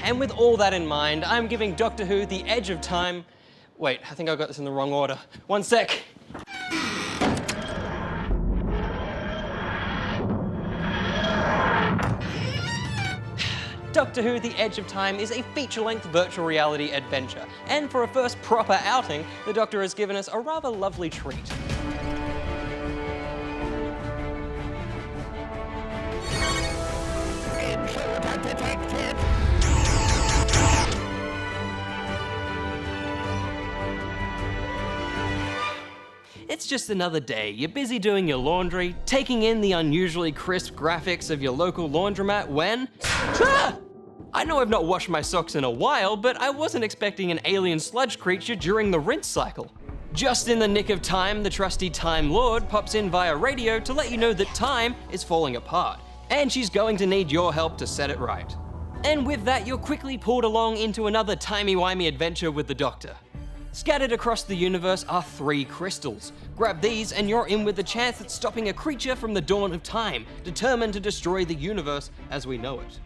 And with all that in mind, I'm giving Doctor Who The Edge of Time... Wait, I think I got this in the wrong order. One sec. Doctor Who The Edge of Time is a feature-length virtual reality adventure, and for a first proper outing, the Doctor has given us a rather lovely treat. It's just another day. You're busy doing your laundry, taking in the unusually crisp graphics of your local laundromat when... Ah! I know I've not washed my socks in a while, but I wasn't expecting an alien sludge creature during the rinse cycle. Just in the nick of time, the trusty Time Lord pops in via radio to let you know that time is falling apart, and she's going to need your help to set it right. And with that, you're quickly pulled along into another timey-wimey adventure with the Doctor. Scattered across the universe are 3 crystals. Grab these and you're in with the chance at stopping a creature from the dawn of time, determined to destroy the universe as we know it.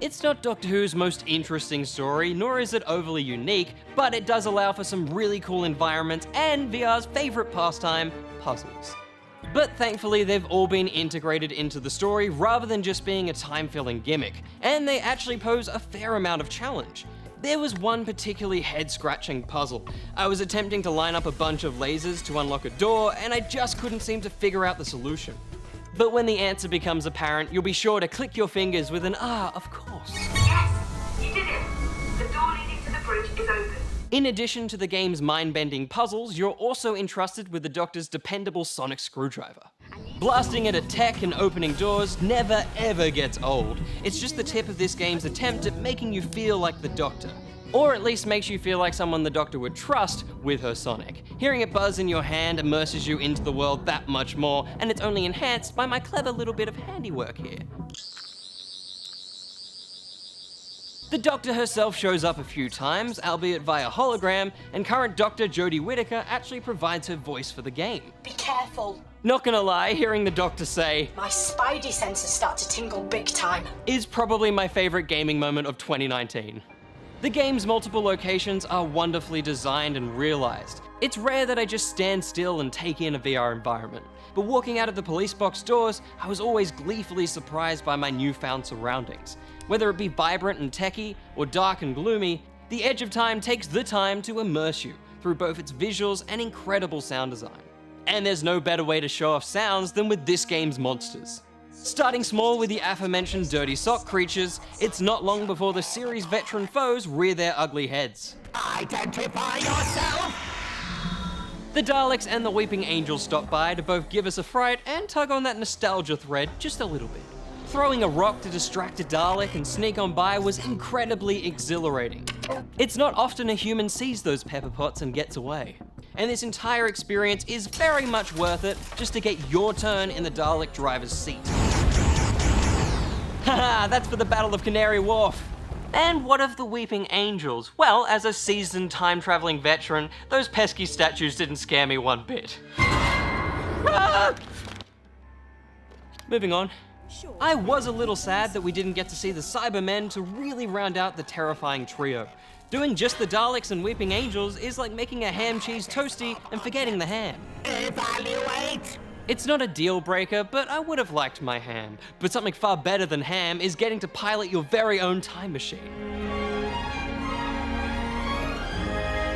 It's not Doctor Who's most interesting story, nor is it overly unique, but it does allow for some really cool environments and VR's favourite pastime, puzzles. But thankfully they've all been integrated into the story rather than just being a time-filling gimmick, and they actually pose a fair amount of challenge. There was one particularly head-scratching puzzle. I was attempting to line up a bunch of lasers to unlock a door, and I just couldn't seem to figure out the solution. But when the answer becomes apparent, you'll be sure to click your fingers with an "ah, of course." Yes, you did it. The door leading to the bridge is open. In addition to the game's mind-bending puzzles, you're also entrusted with the Doctor's dependable sonic screwdriver. Blasting it at tech and opening doors never ever gets old. It's just the tip of this game's attempt at making you feel like the Doctor. Or at least makes you feel like someone the Doctor would trust with her sonic. Hearing it buzz in your hand immerses you into the world that much more, and it's only enhanced by my clever little bit of handiwork here. The Doctor herself shows up a few times, albeit via hologram, and current Doctor Jodie Whittaker actually provides her voice for the game. Be careful. Not gonna lie, hearing the Doctor say, My spidey senses start to tingle big time. is probably my favourite gaming moment of 2019. The game's multiple locations are wonderfully designed and realised. It's rare that I just stand still and take in a VR environment, but walking out of the police box doors, I was always gleefully surprised by my newfound surroundings. Whether it be vibrant and techy, or dark and gloomy, The Edge of Time takes the time to immerse you through both its visuals and incredible sound design. And there's no better way to show off sounds than with this game's monsters. Starting small with the aforementioned dirty sock creatures, it's not long before the series' veteran foes rear their ugly heads. Identify yourself! The Daleks and the Weeping Angels stop by to both give us a fright and tug on that nostalgia thread just a little bit. Throwing a rock to distract a Dalek and sneak on by was incredibly exhilarating. It's not often a human sees those pepper pots and gets away. And this entire experience is very much worth it just to get your turn in the Dalek driver's seat. Haha, that's for the Battle of Canary Wharf. And what of the Weeping Angels? Well, as a seasoned time-traveling veteran, those pesky statues didn't scare me one bit. Ah! Moving on. I was a little sad that we didn't get to see the Cybermen to really round out the terrifying trio. Doing just the Daleks and Weeping Angels is like making a ham cheese toasty and forgetting the ham. Evaluate! It's not a deal breaker, but I would have liked my ham. But something far better than ham is getting to pilot your very own time machine.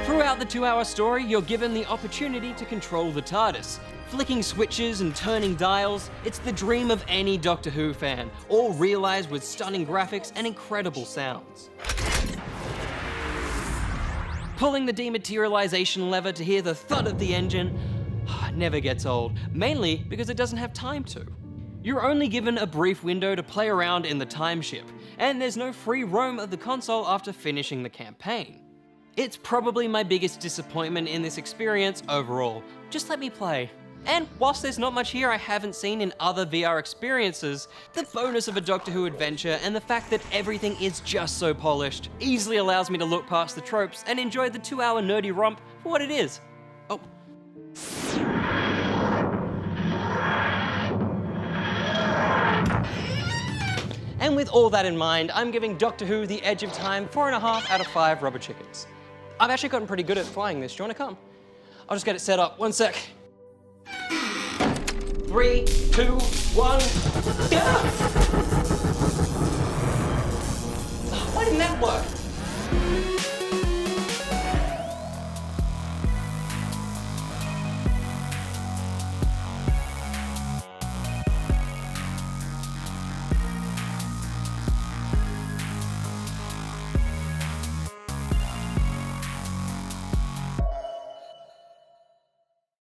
Throughout the 2-hour story, you're given the opportunity to control the Tardis. Flicking switches and turning dials, it's the dream of any Doctor Who fan, all realised with stunning graphics and incredible sounds. Pulling the dematerialization lever to hear the thud of the engine never gets old, mainly because it doesn't have time to. You're only given a brief window to play around in the time ship, and there's no free roam of the console after finishing the campaign. It's probably my biggest disappointment in this experience overall. Just let me play. And whilst there's not much here I haven't seen in other VR experiences, the bonus of a Doctor Who adventure and the fact that everything is just so polished easily allows me to look past the tropes and enjoy the 2-hour nerdy romp for what it is. Oh. And with with all that in mind, I'm giving Doctor Who The Edge of Time 4.5 out of 5 rubber chickens. I've actually gotten pretty good at flying this. Do you want to come? I'll just get it set up. 1 sec. 3, 2, 1. Yeah! Why didn't that work?